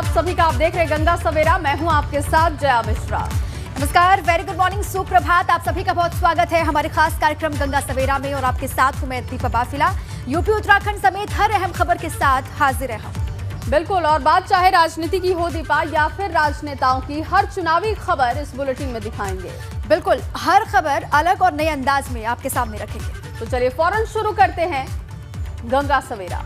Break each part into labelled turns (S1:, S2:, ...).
S1: आप सभी का। आप देख रहे हैं गंगा सवेरा, मैं हूं आपके साथ जया मिश्रा।
S2: नमस्कार, वेरी गुड मॉर्निंग, सुप्रभात। आप सभी का बहुत स्वागत है हमारे खास कार्यक्रम गंगा सवेरा में और आपके साथ हूं मैं दीपा बाफिला। यूपी उत्तराखंड समेत हर अहम खबर के साथ हाजिर है हम।
S1: बिल्कुल, और बात चाहे राजनीति की हो दीपा या फिर राजनेताओं की, हर चुनावी खबर इस बुलेटिन में दिखाएंगे।
S2: बिल्कुल, हर खबर अलग और नए अंदाज में आपके सामने रखेंगे।
S1: तो चलिए फौरन शुरू करते हैं गंगा सवेरा।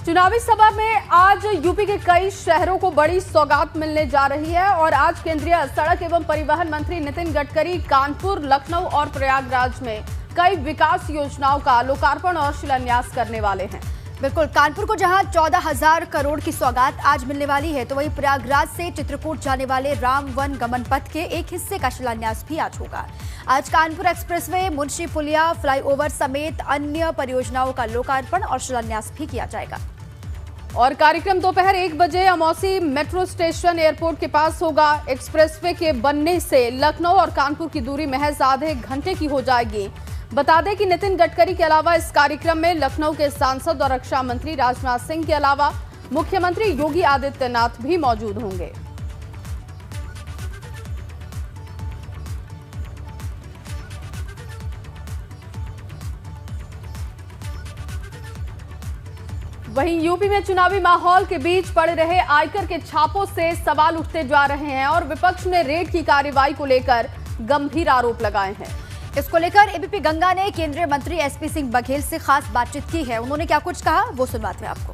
S1: चुनावी सभा में आज यूपी के कई शहरों को बड़ी सौगात मिलने जा रही है और आज केंद्रीय सड़क एवं परिवहन मंत्री नितिन गडकरी कानपुर, लखनऊ और प्रयागराज में कई विकास योजनाओं का लोकार्पण और शिलान्यास करने वाले हैं।
S2: बिल्कुल, कानपुर को जहां 14,000 करोड़ की सौगात आज मिलने वाली है, तो वहीं प्रयागराज से चित्रकूट जाने वाले राम वन गमन पथ के एक हिस्से का शिलान्यास भी आज होगा। आज कानपुर एक्सप्रेसवे, मुंशी पुलिया, फ्लाईओवर समेत अन्य परियोजनाओं का लोकार्पण और शिलान्यास भी किया जाएगा।
S1: और कार्यक्रम दोपहर 1 बजे अमौसी मेट्रो स्टेशन एयरपोर्ट के पास होगा। एक्सप्रेसवे के बनने से लखनऊ और कानपुर की दूरी महज आधे घंटे की हो जाएगी। बता दें कि नितिन गडकरी के अलावा इस कार्यक्रम में लखनऊ के सांसद और रक्षा मंत्री राजनाथ सिंह के अलावा मुख्यमंत्री योगी आदित्यनाथ भी मौजूद होंगे। वहीं यूपी में चुनावी माहौल के बीच पड़ रहे आयकर के छापों से सवाल उठते जा रहे हैं और विपक्ष ने रेड की कार्रवाई को लेकर गंभीर आरोप लगाए हैं।
S2: इसको लेकर एबीपी गंगा ने केंद्रीय मंत्री एसपी सिंह बघेल से खास बातचीत की है। उन्होंने क्या कुछ कहा, वो सुनवाते हैं आपको।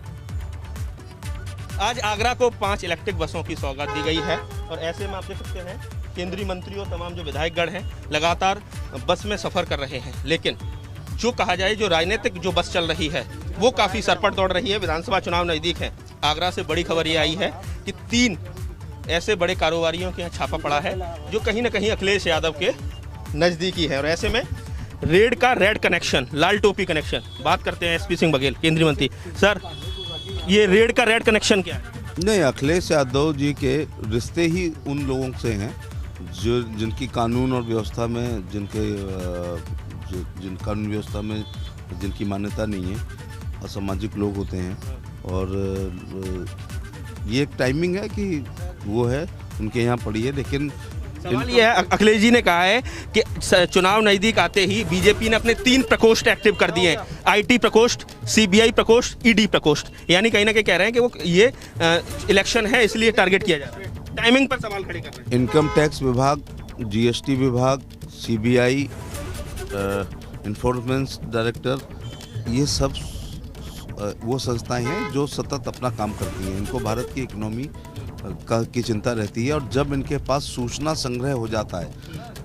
S3: आज आगरा को 5 इलेक्ट्रिक बसों की सौगात दी गई है और ऐसे में आप देख सकते हैं केंद्रीय मंत्री और तमाम जो विधायकगण हैं लगातार बस में सफर कर रहे हैं। लेकिन जो कहा जाए, जो राजनीतिक जो बस चल रही है वो काफ़ी सरपट दौड़ रही है। विधानसभा चुनाव नज़दीक है। आगरा से बड़ी खबर ये आई है कि 3 ऐसे बड़े कारोबारियों के यहाँ छापा पड़ा है जो कहीं ना कहीं अखिलेश यादव के नज़दीकी है और ऐसे में रेड का रेड कनेक्शन, लाल टोपी कनेक्शन। बात करते हैं एसपी सिंह बघेल, केंद्रीय मंत्री। सर, ये रेड का रेड कनेक्शन क्या है?
S4: नहीं, अखिलेश यादव जी के रिश्ते ही उन लोगों से हैं जो जिनकी कानून और व्यवस्था में जिन कानून व्यवस्था में जिनकी मान्यता नहीं है, असामाजिक लोग होते हैं। और ये एक टाइमिंग है कि वो है उनके यहाँ पड़ी है। लेकिन
S3: सवाल ये है, अखिलेश जी ने कहा है कि चुनाव नज़दीक आते ही बीजेपी ने अपने 3 प्रकोष्ठ एक्टिव कर दिए हैं। आईटी प्रकोष्ठ, सीबीआई प्रकोष्ठ, ईडी प्रकोष्ठ। यानी कहीं ना कहीं कह रहे हैं कि वो ये इलेक्शन है इसलिए टारगेट किया जा रहा है। टाइमिंग पर सवाल खड़े कर रहे हैं।
S4: इनकम टैक्स विभाग, जीएसटी विभाग, सीबीआई, इन्फोर्समेंट डायरेक्टर, ये सब वो संस्थाएं हैं जो सतत अपना काम करती हैं। इनको भारत की इकोनॉमी की चिंता रहती है और जब इनके पास सूचना संग्रह हो जाता है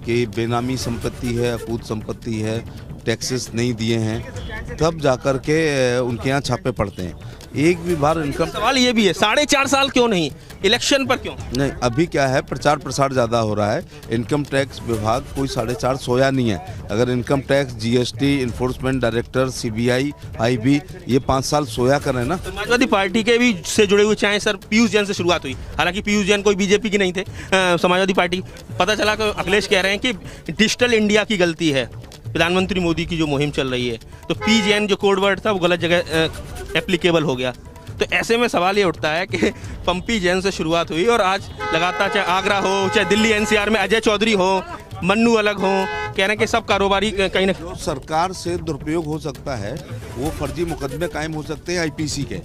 S4: कि बेनामी संपत्ति है, अकूत संपत्ति है, टैक्सेस नहीं दिए हैं, तब जाकर के उनके यहाँ छापे पड़ते हैं। एक भी बार इनकम
S3: सवाल ये भी है, 4.5 साल क्यों नहीं, इलेक्शन पर क्यों
S4: नहीं? अभी क्या है, प्रचार प्रसार ज़्यादा हो रहा है। इनकम टैक्स विभाग कोई 4.5 सोया नहीं है। अगर income tax, GST, enforcement director, CBI, IB, ये 5 साल सोया कर रहे हैं ना।
S3: समाजवादी पार्टी के भी से जुड़े हुए, चाहे सर पीयूष जैन से शुरुआत हुई, हालांकि पीयूष जैन कोई बीजेपी की नहीं थे, समाजवादी पार्टी। पता चला कि अखिलेश कह रहे हैं कि डिजिटल इंडिया की गलती है, प्रधानमंत्री मोदी की जो मुहिम चल रही है, तो पी जैन जो कोड वर्ड था वो गलत जगह एप्लीकेबल हो गया। तो ऐसे में सवाल ये उठता है कि पंपी जैन से शुरुआत हुई और आज लगातार, चाहे आगरा हो, चाहे दिल्ली एनसीआर में अजय चौधरी हो, मन्नू अलग हो, कह रहे हैं कि सब कारोबारी कहीं ना
S4: जो सरकार से दुरुपयोग हो सकता है वो फर्जी मुकदमे कायम हो सकते हैं आईपीसी के।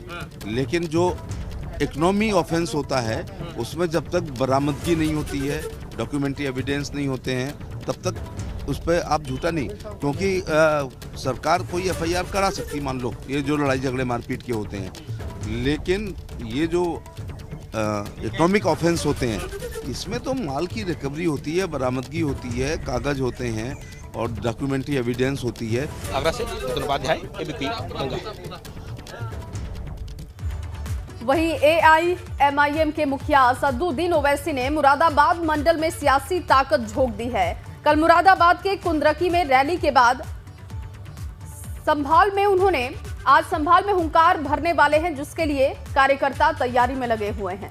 S4: लेकिन जो इकोनॉमी ऑफेंस होता है उसमें जब तक बरामदगी नहीं होती है, डॉक्यूमेंट्री एविडेंस नहीं होते हैं, तब तक उस पर आप झूठा नहीं, क्योंकि सरकार कोई एफआईआर करा सकती, मान लो ये जो लड़ाई झगड़े मारपीट के होते हैं। लेकिन ये जो इकोनॉमिक ऑफेंस होते हैं, इसमें तो माल की रिकवरी होती है, बरामदगी होती है, कागज होते हैं और डॉक्यूमेंट्री एविडेंस होती है।
S3: आगरा से उपाध्याय, एबीपी गंगा।
S1: वहीं एआईएमआईएम के मुखिया असदुद्दीन ओवैसी ने मुरादाबाद मंडल में सियासी ताकत झोंक दी है। कल मुरादाबाद के कुंद्रकी में रैली के बाद संभाल में हुंकार भरने वाले हैं, जिसके लिए कार्यकर्ता तैयारी में लगे हुए हैं।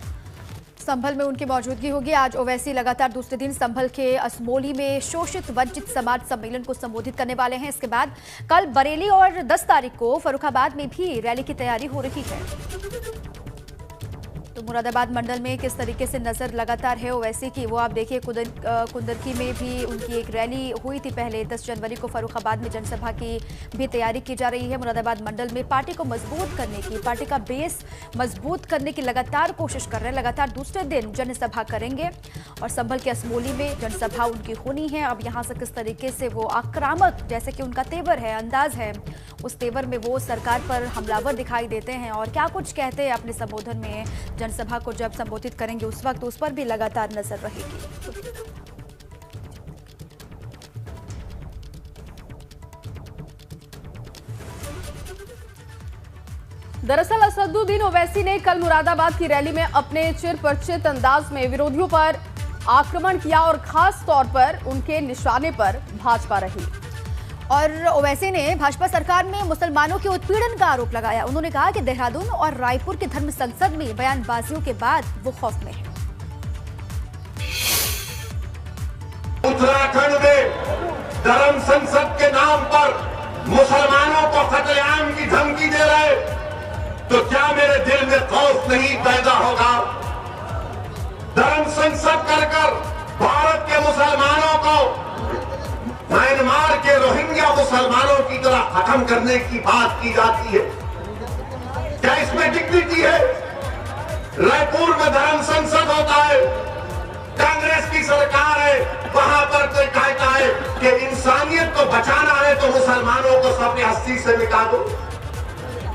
S2: संभल में उनकी मौजूदगी होगी। आज ओवैसी लगातार दूसरे दिन संभल के असमोली में शोषित वंचित समाज सम्मेलन को संबोधित करने वाले हैं। इसके बाद कल बरेली और 10 तारीख को फर्रुखाबाद में भी रैली की तैयारी हो रही है। तो मुरादाबाद मंडल में किस तरीके से नजर लगातार है ओवैसी की, वो आप देखिए। कुंदरकी में भी उनकी एक रैली हुई थी पहले। 10 जनवरी को फर्रुखाबाद में जनसभा की भी तैयारी की जा रही है। मुरादाबाद मंडल में पार्टी को मजबूत करने की, पार्टी का बेस मजबूत करने की लगातार कोशिश कर रहे हैं। लगातार दूसरे दिन जनसभा करेंगे और संभल के असमोली में जनसभा उनकी होनी है। अब यहाँ से किस तरीके से वो आक्रामक, जैसे कि उनका तेवर है, अंदाज है, उस तेवर में वो सरकार पर हमलावर दिखाई देते हैं और क्या कुछ कहते हैं अपने संबोधन में, जनसभा को जब संबोधित करेंगे उस वक्त उस पर भी लगातार नजर रहेगी।
S1: दरअसल असदुद्दीन ओवैसी ने कल मुरादाबाद की रैली में अपने चिरपरिचित अंदाज में विरोधियों पर आक्रमण किया और खास तौर पर उनके निशाने पर भाजपा रही।
S2: और ओवैसी ने भाजपा सरकार में मुसलमानों के उत्पीड़न का आरोप लगाया। उन्होंने कहा कि देहरादून और रायपुर की धर्म संसद में बयानबाजियों के बाद वो खौफ में है।
S5: उत्तराखंड में धर्म संसद के नाम पर मुसलमानों को कत्लेआम की धमकी दे रहे, तो क्या मेरे दिल में खौफ नहीं पैदा होगा? धर्म संसद कर भारत के मुसलमानों को म्यांमार के रोहिंग्या मुसलमानों की तरह खत्म करने की बात की जाती है। क्या इसमें डिग्निटी है? रायपुर में धर्म संसद होता है, कांग्रेस की सरकार है, वहां पर कोई कहता है कि इंसानियत को बचाना है तो मुसलमानों को सबने हस्ती से मिटा दो।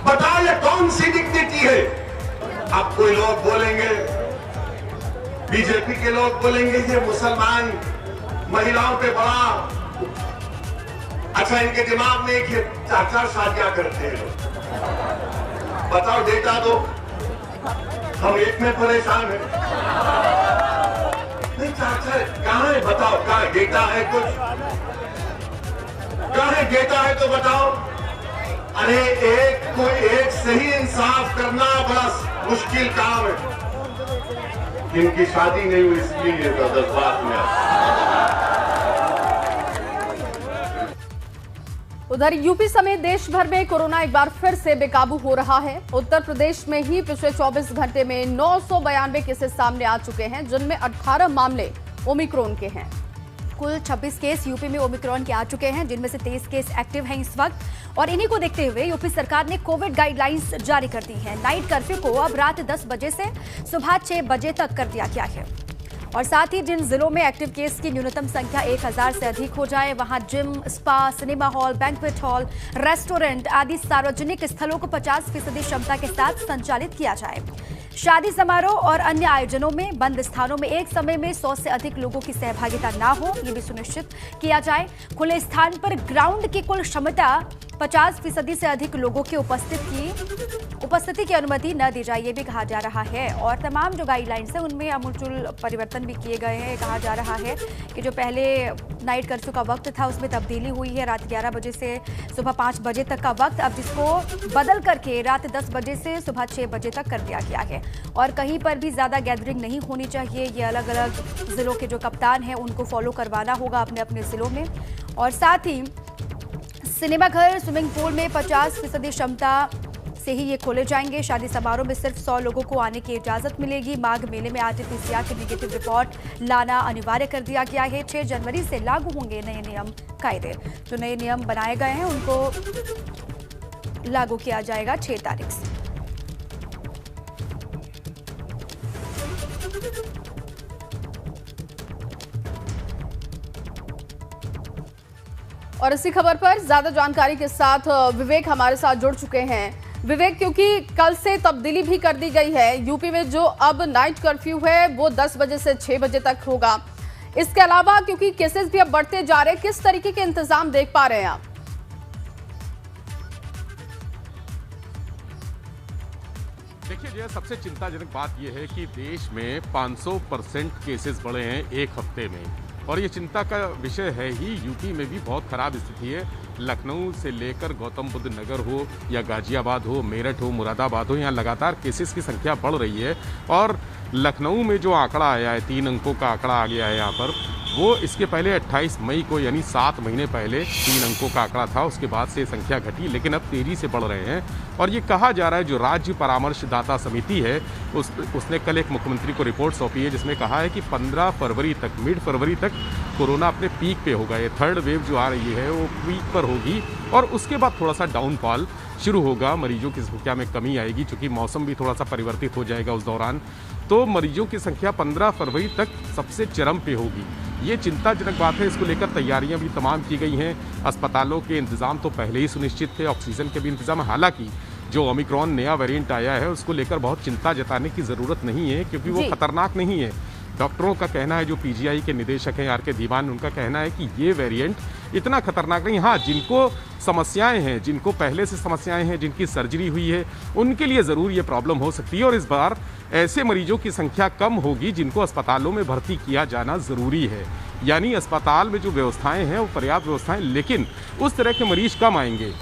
S5: बताओ ये कौन सी डिग्निटी है? अब कोई लोग बोलेंगे, बीजेपी के लोग बोलेंगे ये मुसलमान महिलाओं पे बड़ा, अच्छा इनके दिमाग में एक 4-4 शादियां करते हैं। बताओ डेटा दो, हम एक में परेशान हैं। नहीं 4-4 कहां है? बताओ कहां डेटा है? कुछ कहां है डेटा है तो बताओ। अरे एक सही इंसाफ करना बड़ा मुश्किल काम है। इनकी शादी नहीं हुई इसलिए तो 10 बात में।
S1: उधर यूपी समेत देश भर में कोरोना एक बार फिर से बेकाबू हो रहा है। उत्तर प्रदेश में ही पिछले 24 घंटे में 992 केसेस सामने आ चुके हैं, जिनमें 18 मामले ओमिक्रॉन के हैं।
S2: कुल 26 केस यूपी में ओमिक्रॉन के आ चुके हैं, जिनमें से 23 केस एक्टिव हैं इस वक्त। और इन्हीं को देखते हुए यूपी सरकार ने कोविड गाइडलाइंस जारी कर दी है। नाइट कर्फ्यू को अब रात 10 बजे से सुबह 6 बजे तक कर दिया गया है। और साथ ही जिन जिलों में एक्टिव केस की न्यूनतम संख्या 1000 से अधिक हो जाए, वहां gym, spa, cinema hall, banquet hall, restaurant आदि सार्वजनिक स्थलों को 50% क्षमता के साथ संचालित किया जाए। शादी समारोह और अन्य आयोजनों में बंद स्थानों में एक समय में 100 से अधिक लोगों की सहभागिता ना हो, ये भी सुनिश्चित किया जाए। खुले स्थान पर ग्राउंड की कुल क्षमता 50% से अधिक लोगों की उपस्थिति की अनुमति न दी जाए, ये भी कहा जा रहा है। और तमाम जो गाइडलाइंस है उनमें आमूलचूल परिवर्तन भी किए गए हैं। कहा जा रहा है कि जो पहले नाइट कर्फ्यू का वक्त था उसमें तब्दीली हुई है, रात 11 बजे से सुबह 5 बजे तक का वक्त, अब जिसको बदल करके रात 10 बजे से सुबह 6 बजे तक कर दिया गया है। और कहीं पर भी ज़्यादा गैदरिंग नहीं होनी चाहिए, ये अलग अलग ज़िलों के जो कप्तान हैं उनको फॉलो करवाना होगा अपने अपने ज़िलों में। और साथ ही सिनेमाघर, स्विमिंग पूल में 50% क्षमता से ही ये खोले जाएंगे। शादी समारोह में सिर्फ 100 लोगों को आने की इजाजत मिलेगी। माघ मेले में RT-PCR की नेगेटिव रिपोर्ट लाना अनिवार्य कर दिया गया है। 6 जनवरी से लागू होंगे नए नियम कायदे। जो नए नियम बनाए गए हैं उनको लागू किया जाएगा 6 तारीख से।
S1: और इसी खबर पर ज्यादा जानकारी के साथ विवेक हमारे साथ जुड़ चुके हैं। विवेक, क्योंकि कल से तब्दीली भी कर दी गई है, यूपी में जो अब नाइट कर्फ्यू है वो 10 बजे से 6 बजे तक होगा। इसके अलावा क्योंकि केसेस भी अब बढ़ते जा रहे हैं, किस तरीके के इंतजाम देख पा रहे हैं आप?
S6: देखिए जो सबसे चिंताजनक बात यह है कि देश में 500% केसेस बढ़े हैं एक हफ्ते में, और ये चिंता का विषय है ही। यूपी में भी बहुत खराब स्थिति है। लखनऊ से लेकर गौतम बुद्ध नगर हो या गाजियाबाद हो, मेरठ हो, मुरादाबाद हो, यहाँ लगातार केसेस की संख्या बढ़ रही है। और लखनऊ में जो आंकड़ा आया है, 3 अंकों का आंकड़ा आ गया है यहाँ पर, वो इसके पहले 28 मई को यानी 7 महीने पहले 3 अंकों का आंकड़ा था। उसके बाद से संख्या घटी, लेकिन अब तेजी से बढ़ रहे हैं। और ये कहा जा रहा है, जो राज्य परामर्शदाता समिति है उसने कल एक मुख्यमंत्री को रिपोर्ट सौंपी है, जिसमें कहा है कि 15 फरवरी तक, मिड फरवरी तक कोरोना अपने पीक पे होगा। ये थर्ड वेव जो आ रही है वो पीक पर होगी और उसके बाद थोड़ा सा डाउनफॉल शुरू होगा, मरीजों की संख्या में कमी आएगी, क्योंकि मौसम भी थोड़ा सा परिवर्तित हो जाएगा उस दौरान। तो मरीजों की संख्या 15 फरवरी तक सबसे चरम पे होगी। ये चिंताजनक बात है। इसको लेकर तैयारियां भी तमाम की गई हैं। अस्पतालों के इंतजाम तो पहले ही सुनिश्चित थे, ऑक्सीजन के भी इंतजाम। हालांकि जो ओमिक्रॉन नया वेरिएंट आया है उसको लेकर बहुत चिंता जताने की ज़रूरत नहीं है, क्योंकि वो खतरनाक नहीं है। डॉक्टरों का कहना है, जो पीजीआई के निदेशक हैं आर के धीमान, उनका कहना है कि ये वेरिएंट इतना खतरनाक नहीं। हाँ, जिनको समस्याएं हैं, जिनको पहले से समस्याएं हैं, जिनकी सर्जरी हुई है, उनके लिए ज़रूर ये प्रॉब्लम हो सकती है। और इस बार ऐसे मरीजों की संख्या कम होगी जिनको अस्पतालों में भर्ती किया जाना ज़रूरी है। यानी अस्पताल में जो व्यवस्थाएं हैं वो पर्याप्त व्यवस्थाएं, लेकिन उस तरह के मरीज कम आएंगे।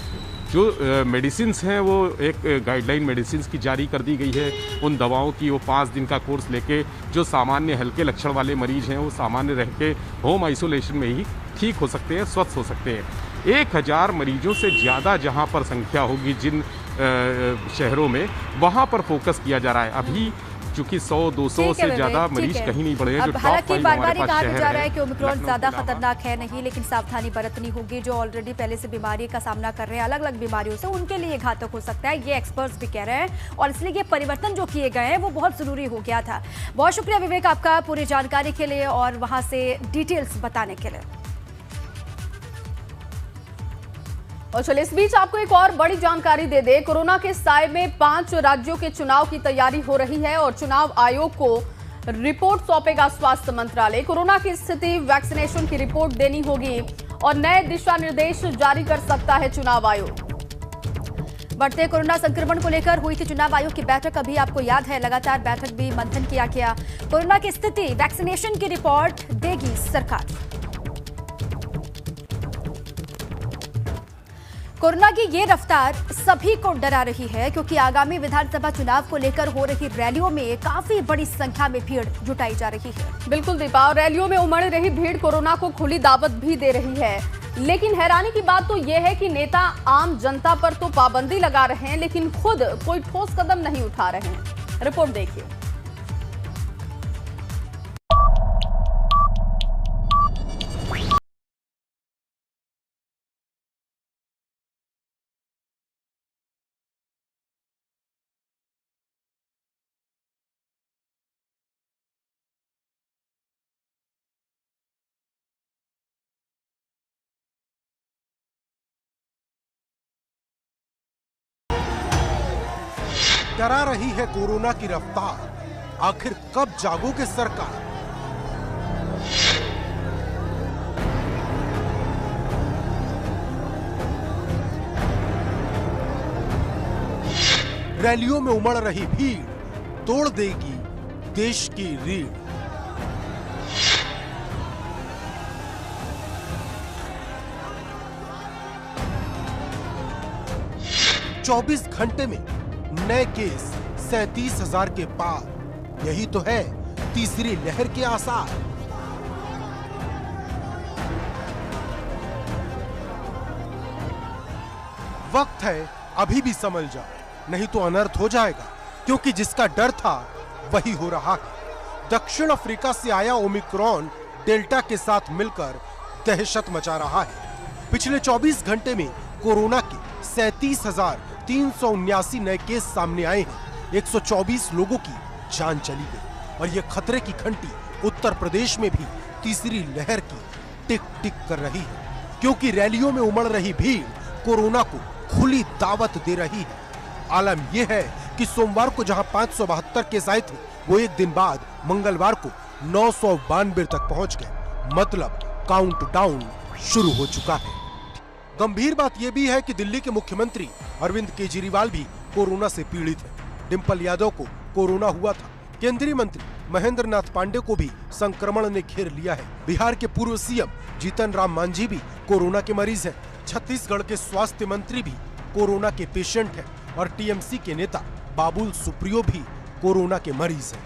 S6: जो मेडिसिन्स हैं वो एक गाइडलाइन मेडिसिन्स की जारी कर दी गई है। उन दवाओं की वो 5 दिन का कोर्स लेके जो सामान्य हल्के लक्षण वाले मरीज हैं वो सामान्य रह के होम आइसोलेशन में ही ठीक हो सकते हैं, स्वस्थ हो सकते हैं। 1000 मरीजों से ज़्यादा जहां पर संख्या होगी जिन शहरों में, वहां पर फोकस किया जा रहा है। अभी चूंकि 100-200 से ज्यादा मरीज कहीं नहीं बढ़े हैं। जो
S2: हालांकि बार-बार कहा जा रहा है कि ओमिक्रॉन ज्यादा खतरनाक है नहीं, लेकिन सावधानी बरतनी होगी। जो ऑलरेडी पहले से बीमारी का सामना कर रहे हैं अलग अलग बीमारियों से, उनके लिए घातक हो सकता है, ये एक्सपर्ट्स भी कह रहे हैं। और इसलिए ये परिवर्तन जो किए गए हैं वो बहुत जरूरी हो गया था। बहुत शुक्रिया विवेक आपका पूरी जानकारी के लिए और वहां से डिटेल्स बताने के लिए।
S1: और चलिए इस बीच आपको एक और बड़ी जानकारी दे दे। कोरोना के साए में 5 राज्यों के चुनाव की तैयारी हो रही है और चुनाव आयोग को रिपोर्ट सौंपेगा स्वास्थ्य मंत्रालय। कोरोना की स्थिति, वैक्सीनेशन की रिपोर्ट देनी होगी और नए दिशा निर्देश जारी कर सकता है चुनाव आयोग।
S2: बढ़ते कोरोना संक्रमण को लेकर हुई थी चुनाव आयोग की बैठक, अभी आपको याद है लगातार बैठक भी मंथन किया गया। कोरोना की स्थिति, वैक्सीनेशन की रिपोर्ट देगी सरकार। कोरोना की ये रफ्तार सभी को डरा रही है, क्योंकि आगामी विधानसभा चुनाव को लेकर हो रही रैलियों में काफी बड़ी संख्या में भीड़ जुटाई जा रही है।
S1: बिल्कुल दीपा, और रैलियों में उमड़ रही भीड़ कोरोना को खुली दावत भी दे रही है। लेकिन हैरानी की बात तो यह है कि नेता आम जनता पर तो पाबंदी लगा रहे हैं, लेकिन खुद कोई ठोस कदम नहीं उठा रहे हैं। रिपोर्ट देखिए।
S7: डरा रही है कोरोना की रफ्तार, आखिर कब जागोगे सरकार? रैलियों में उमड़ रही भीड़ तोड़ देगी देश की रीढ़। चौबीस घंटे में नए केस 37,000 के पार, यही तो है तीसरी लहर के आसार। वक्त है अभी भी समझ जाओ, नहीं तो अनर्थ हो जाएगा, क्योंकि जिसका डर था वही हो रहा है। दक्षिण अफ्रीका से आया ओमिक्रॉन डेल्टा के साथ मिलकर दहशत मचा रहा है। पिछले 24 घंटे में कोरोना के 37,379 नए केस सामने आए हैं। 124 लोगों की जान चली गई और ये खतरे की घंटी उत्तर प्रदेश में भी तीसरी लहर की टिक टिक कर रही है, क्योंकि रैलियों में उमड़ रही भीड़ कोरोना को खुली दावत दे रही है। आलम यह है कि सोमवार को जहां 572 केस आए थे, वो एक दिन बाद मंगलवार को 992 तक पहुंच गए। मतलब काउंटडाउन शुरू हो चुका है। गंभीर बात यह भी है कि दिल्ली के मुख्यमंत्री अरविंद केजरीवाल भी कोरोना से पीड़ित हैं। डिंपल यादव को कोरोना हुआ था। केंद्रीय मंत्री महेंद्र नाथ पांडे को भी संक्रमण ने घेर लिया है। बिहार के पूर्व सीएम जीतन राम मांझी भी कोरोना के मरीज हैं। छत्तीसगढ़ के स्वास्थ्य मंत्री भी कोरोना के पेशेंट हैं और टीएमसी के नेता बाबुल सुप्रियो भी कोरोना के मरीज हैं।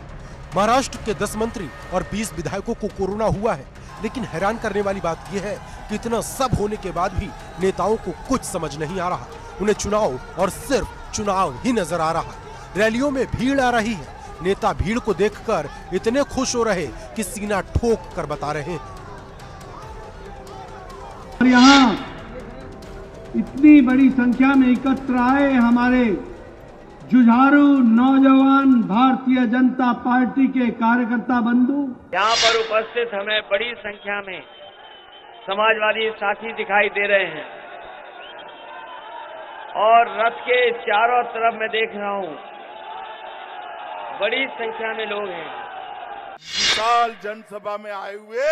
S7: महाराष्ट्र के 10 मंत्री और 20 विधायकों को कोरोना हुआ है, लेकिन हैरान करने वाली बात यह है कि इतना सब होने के बाद भी नेताओं को कुछ समझ नहीं आ रहा। उन्हें चुनाव और सिर्फ चुनाव ही नजर आ रहा है। रैलियों में भीड़ आ रही है, नेता भीड़ को देखकर इतने खुश हो रहे कि सीना ठोक कर बता रहे हैं।
S8: यहाँ इतनी बड़ी संख्या में एकत्र आए हमारे जुझारू नौजवान भारतीय जनता पार्टी के कार्यकर्ता बंधु,
S9: यहाँ पर उपस्थित हमें बड़ी संख्या में समाजवादी साथी दिखाई दे रहे हैं और रथ के चारों तरफ मैं देख रहा हूँ बड़ी संख्या में लोग हैं।
S10: विशाल जनसभा में आए हुए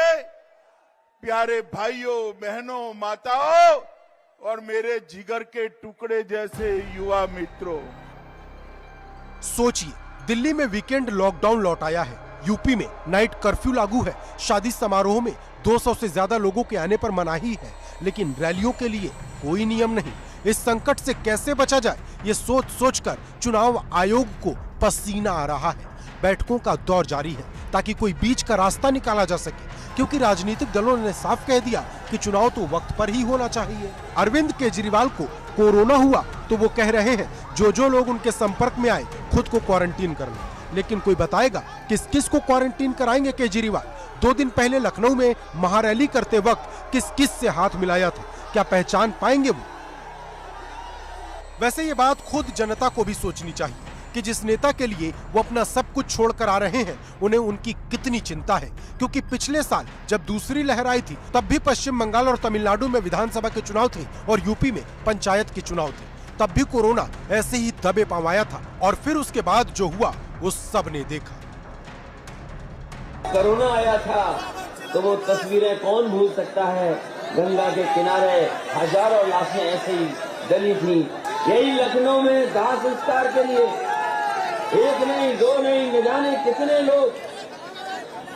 S10: प्यारे भाइयों, बहनों, माताओं और मेरे जिगर के टुकड़े जैसे युवा मित्रों,
S7: सोचिए, दिल्ली में वीकेंड लॉकडाउन लौट आया है, यूपी में नाइट कर्फ्यू लागू है, शादी समारोह में 200 से ज्यादा लोगों के आने पर मनाही है, लेकिन रैलियों के लिए कोई नियम नहीं। इस संकट से कैसे बचा जाए, ये सोच सोचकर चुनाव आयोग को पसीना आ रहा है। बैठकों का दौर जारी है ताकि कोई बीच का रास्ता निकाला जा सके, क्योंकि राजनीतिक दलों ने साफ कह दिया कि चुनाव तो वक्त पर ही होना चाहिए। अरविंद केजरीवाल को कोरोना हुआ तो वो कह रहे हैं जो लोग उनके संपर्क में आए खुद को क्वारंटीन कर लें, लेकिन कोई बताएगा किस किस को क्वारंटीन कराएंगे केजरीवाल? 2 दिन पहले लखनऊ में महारैली करते वक्त किस किस से हाथ मिलाया था, क्या पहचान पाएंगे वो? वैसे ये बात खुद जनता को भी सोचनी चाहिए कि जिस नेता के लिए वो अपना सब कुछ छोड़कर आ रहे हैं, उन्हें उनकी कितनी चिंता है। क्योंकि पिछले साल जब दूसरी लहर आई थी, तब भी पश्चिम बंगाल और तमिलनाडु में विधानसभा के चुनाव थे और यूपी में पंचायत के चुनाव थे। तब भी कोरोना ऐसे ही दबे पावाया था और फिर उसके बाद जो हुआ वो सब ने देखा।
S11: कोरोना आया था तो वो तस्वीरें कौन भूल सकता है। गंगा के किनारे हजारों लाशें ऐसे ही डली थी। यही लखनऊ में दाह संस्कार के लिए 1 नहीं 2 नहीं न जाने कितने लोग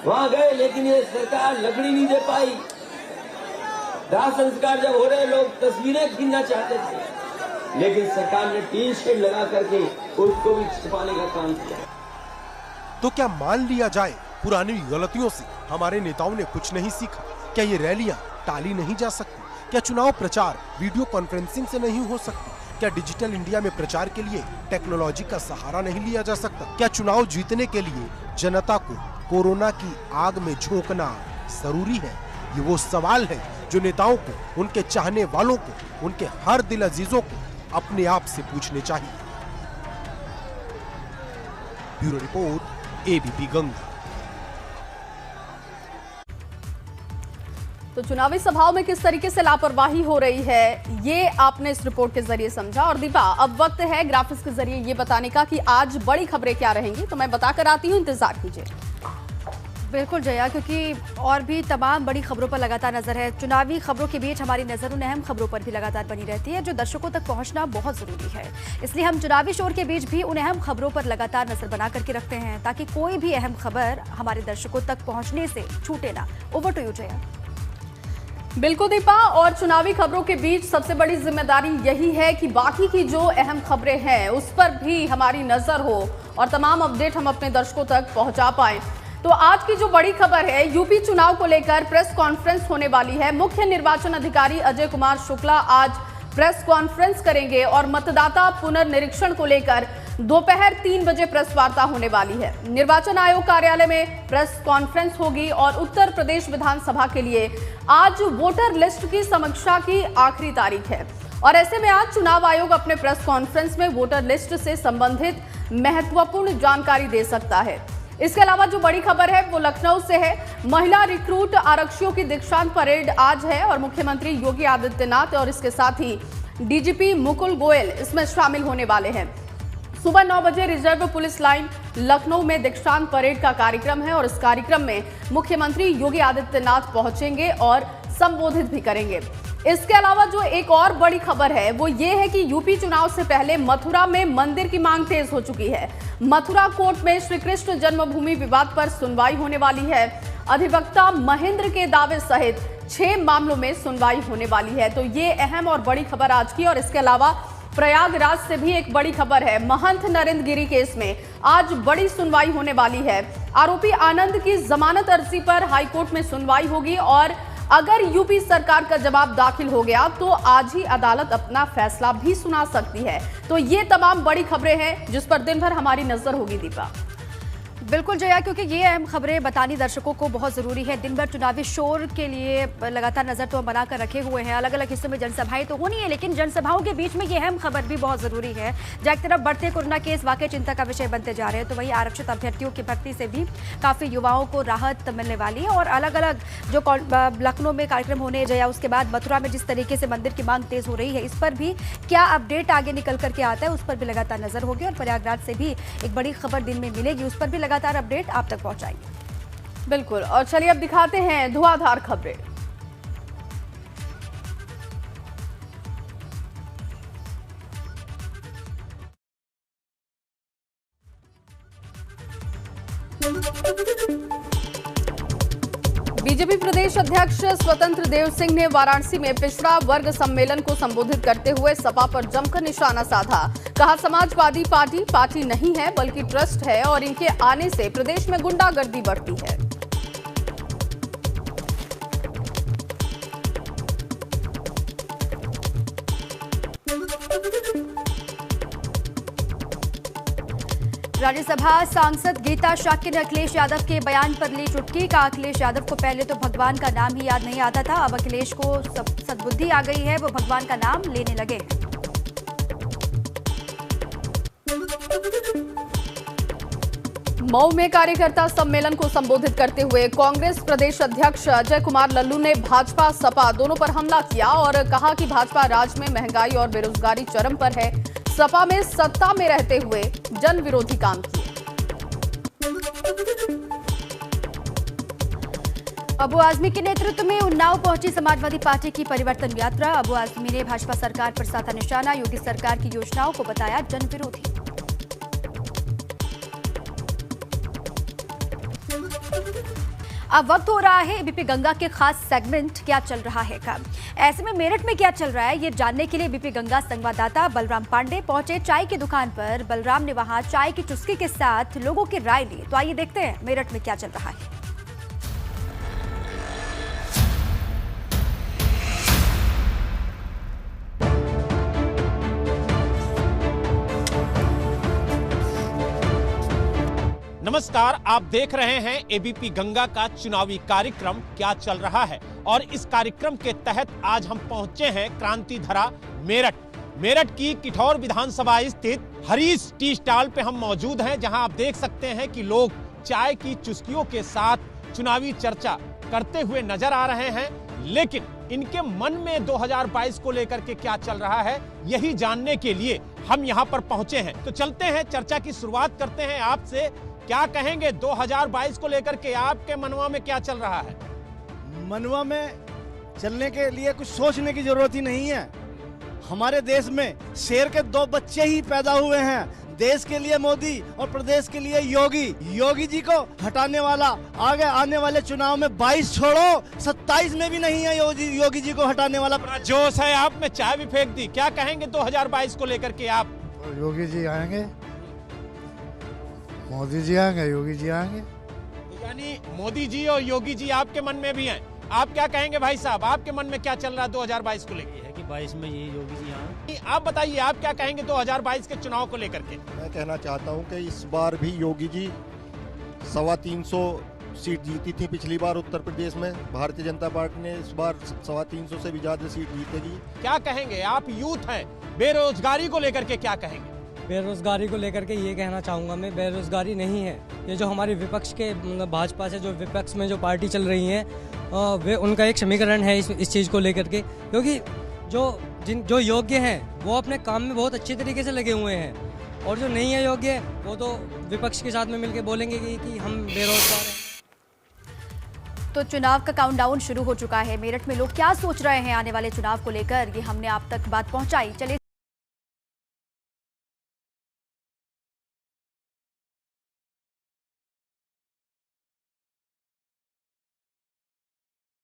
S11: वहां गए, लेकिन ये सरकार लकड़ी नहीं दे पाई। दाह संस्कार जब हो रहे, लोग तस्वीरें खींचना चाहते थे, लेकिन सरकार ने टीन शेड लगा करके उसको भी छिपाने का काम किया।
S7: तो क्या मान लिया जाए पुरानी गलतियों से हमारे नेताओं ने कुछ नहीं सीखा? क्या ये रैलियां टाली नहीं जा सकती? क्या चुनाव प्रचार वीडियो कॉन्फ्रेंसिंग से नहीं हो सकती? क्या डिजिटल इंडिया में प्रचार के लिए टेक्नोलॉजी का सहारा नहीं लिया जा सकता? क्या चुनाव जीतने के लिए जनता को कोरोना की आग में झोंकना जरूरी है? ये वो सवाल है जो नेताओं को, उनके चाहने वालों को, उनके हर दिल अजीजों को अपने आप से पूछने चाहिए। Bureau report, ABP Ganga.
S1: तो चुनावी सभाओं में किस तरीके से लापरवाही हो रही है, ये आपने इस रिपोर्ट के जरिए समझा। और दीपा, अब वक्त है ग्राफिक्स के जरिए ये बताने का कि आज बड़ी खबरें क्या रहेंगी, तो मैं बताकर आती हूँ, इंतजार कीजिए।
S2: बिल्कुल जया, क्योंकि और भी तमाम बड़ी खबरों पर लगातार नजर है। चुनावी खबरों के बीच हमारी नजर उन अहम खबरों पर भी लगातार बनी रहती है जो दर्शकों तक पहुंचना बहुत जरूरी है। इसलिए हम चुनावी शोर के बीच भी उन अहम खबरों पर लगातार नजर बना करके रखते हैं ताकि कोई भी अहम खबर हमारे दर्शकों तक पहुंचने से छूटे ना। Over to you Jaya.
S1: बिल्कुल दीपा, और चुनावी खबरों के बीच सबसे बड़ी जिम्मेदारी यही है कि बाकी की जो अहम खबरें हैं उस पर भी हमारी नजर हो और तमाम अपडेट हम अपने दर्शकों तक पहुंचा पाएं। तो आज की जो बड़ी खबर है, यूपी चुनाव को लेकर प्रेस कॉन्फ्रेंस होने वाली है। मुख्य निर्वाचन अधिकारी अजय कुमार शुक्ला आज प्रेस कॉन्फ्रेंस करेंगे और मतदाता पुनर्निरीक्षण को लेकर दोपहर 3 बजे प्रेस वार्ता होने वाली है। निर्वाचन आयोग कार्यालय में प्रेस कॉन्फ्रेंस होगी और उत्तर प्रदेश विधानसभा के लिए आज वोटर लिस्ट की समीक्षा की आखिरी तारीख है और ऐसे में आज चुनाव आयोग अपने प्रेस कॉन्फ्रेंस में वोटर लिस्ट से संबंधित महत्वपूर्ण जानकारी दे सकता है। इसके अलावा जो बड़ी खबर है वो लखनऊ से है। महिला रिक्रूट आरक्षियों की दीक्षांत परेड आज है और मुख्यमंत्री योगी आदित्यनाथ और इसके साथ ही डीजीपी मुकुल गोयल इसमें शामिल होने वाले हैं। सुबह 9 बजे रिजर्व पुलिस लाइन लखनऊ में दीक्षांत परेड का कार्यक्रम है और इस कार्यक्रम में मुख्यमंत्री योगी आदित्यनाथ पहुंचेंगे और संबोधित भी करेंगे। इसके अलावा जो एक और बड़ी खबर है वो ये है कि यूपी चुनाव से पहले मथुरा में मंदिर की मांग तेज हो चुकी है। मथुरा कोर्ट में श्री कृष्ण जन्मभूमि विवाद पर सुनवाई होने वाली है। अधिवक्ता महेंद्र के दावे सहित 6 मामलों में सुनवाई होने वाली है। तो ये अहम और बड़ी खबर आज की। और इसके अलावा प्रयागराज से भी एक बड़ी खबर है। महंत नरेंद्र गिरी केस में आज बड़ी सुनवाई होने वाली है। आरोपी आनंद की जमानत अर्जी पर हाईकोर्ट में सुनवाई होगी और अगर यूपी सरकार का जवाब दाखिल हो गया तो आज ही अदालत अपना फैसला भी सुना सकती है। तो ये तमाम बड़ी खबरें हैं जिस पर दिन भर हमारी नजर होगी। दीपा,
S2: बिल्कुल जया, क्योंकि ये अहम खबरें बतानी दर्शकों को बहुत जरूरी है। दिन भर चुनावी शोर के लिए लगातार नजर तो हम बनाकर रखे हुए हैं। अलग अलग हिस्सों में जनसभाएं तो होनी है, लेकिन जनसभाओं के बीच में ये अहम खबर भी बहुत जरूरी है। जहाँ एक तरफ बढ़ते कोरोना केस वाकई चिंता का विषय बनते जा रहे हैं, तो वहीं आरक्षित अभ्यर्थियों की भर्ती से भी काफी युवाओं को राहत मिलने वाली है। और अलग अलग जो लखनऊ में कार्यक्रम होने जया, उसके बाद मथुरा में जिस तरीके से मंदिर की मांग तेज हो रही है, इस पर भी क्या अपडेट आगे निकल करके आता है, उस पर भी लगातार नजर होगी। और प्रयागराज से भी एक बड़ी खबर दिन में मिलेगी, उस पर भी लगातार अपडेट आप तक पहुंचाएंगे।
S1: बिल्कुल। और चलिए अब दिखाते हैं धुआंधार खबरें। बीजेपी प्रदेश अध्यक्ष स्वतंत्र देव सिंह ने वाराणसी में पिछड़ा वर्ग सम्मेलन को संबोधित करते हुए सपा पर जमकर निशाना साधा। कहा, समाजवादी पार्टी नहीं है बल्कि ट्रस्ट है और इनके आने से प्रदेश में गुंडागर्दी बढ़ती है।
S2: राज्यसभा सांसद गीता शाक्य ने अखिलेश यादव के बयान पर ली चुटकी। का अखिलेश यादव को पहले तो भगवान का नाम ही याद नहीं आता था, अब अखिलेश को सद्बुद्धि आ गई है, वो भगवान का नाम लेने लगे।
S1: मऊ में कार्यकर्ता सम्मेलन को संबोधित करते हुए कांग्रेस प्रदेश अध्यक्ष अजय कुमार लल्लू ने भाजपा सपा दोनों पर हमला किया और कहा कि भाजपा राज्य में महंगाई और बेरोजगारी चरम पर है, सपा में सत्ता में रहते हुए जन विरोधी काम किए।
S2: अबू आजमी के नेतृत्व में उन्नाव पहुंची समाजवादी पार्टी की परिवर्तन यात्रा। अबू आजमी ने भाजपा सरकार पर साधा निशाना, योगी सरकार की योजनाओं को बताया जन विरोधी। अब वक्त हो रहा है एबीपी गंगा के खास सेगमेंट क्या चल रहा है का। ऐसे में मेरठ में क्या चल रहा है ये जानने के लिए एबीपी गंगा संवाददाता बलराम पांडे पहुंचे चाय की दुकान पर। बलराम ने वहां चाय की चुस्की के साथ लोगों की राय ली, तो आइए देखते हैं मेरठ में क्या चल रहा है।
S12: नमस्कार, आप देख रहे हैं एबीपी गंगा का चुनावी कार्यक्रम क्या चल रहा है और इस कार्यक्रम के तहत आज हम पहुंचे हैं क्रांति धरा मेरठ की किठौर विधानसभा स्थित हरीश टी स्टॉल पे हम मौजूद हैं, जहां आप देख सकते हैं कि लोग चाय की चुस्कियों के साथ चुनावी चर्चा करते हुए नजर आ रहे हैं। लेकिन इनके मन में 2022 को लेकर के क्या चल रहा है यही जानने के लिए हम यहां पर पहुंचे हैं। तो चलते हैं, चर्चा की शुरुआत करते हैं आपसे। क्या कहेंगे 2022 को लेकर के आपके मनवा में क्या चल रहा है?
S13: मनवा में चलने के लिए कुछ सोचने की जरूरत ही नहीं है। हमारे देश में शेर के 2 बच्चे ही पैदा हुए हैं, देश के लिए मोदी और प्रदेश के लिए योगी जी को हटाने वाला आगे आने वाले चुनाव में 22 छोड़ो 27 में भी नहीं है योगी जी को हटाने वाला।
S12: बड़ा जोश है आप में, चाय भी फेंक दी। क्या कहेंगे 2022 को लेकर के आप?
S14: योगी जी आएंगे, मोदी जी आएंगे, योगी जी आएंगे।
S12: यानी मोदी जी और योगी जी आपके मन में भी हैं। आप क्या कहेंगे भाई साहब, आपके मन में क्या चल रहा है 2022 को लेकर?
S15: है कि 22 में ये योगी जी आए।
S12: आप बताइए, आप क्या कहेंगे 2022 के चुनाव को लेकर के?
S16: मैं कहना चाहता हूं कि इस बार भी योगी जी 325 सीट जीती थी पिछली बार उत्तर प्रदेश में। भारतीय जनता पार्टी ने इस बार 325 से भी ज्यादा सीट जीतेगी।
S12: क्या कहेंगे, आप यूथ हैं, बेरोजगारी को लेकर के क्या कहेंगे?
S15: बेरोजगारी को लेकर के ये कहना चाहूँगा मैं, बेरोजगारी नहीं है। ये जो हमारे विपक्ष के भाजपा से जो विपक्ष में जो पार्टी चल रही है वे उनका एक समीकरण है इस चीज़ को लेकर के, क्योंकि जो योग्य हैं वो अपने काम में बहुत अच्छे तरीके से लगे हुए हैं और जो नहीं है योग्य वो तो विपक्ष के साथ में मिलकर बोलेंगे कि हम बेरोजगार हैं।
S2: तो चुनाव का काउंटडाउन शुरू हो चुका है। मेरठ में लोग क्या सोच रहे हैं आने वाले चुनाव को लेकर, ये हमने आप तक बात पहुंचाई। चलिए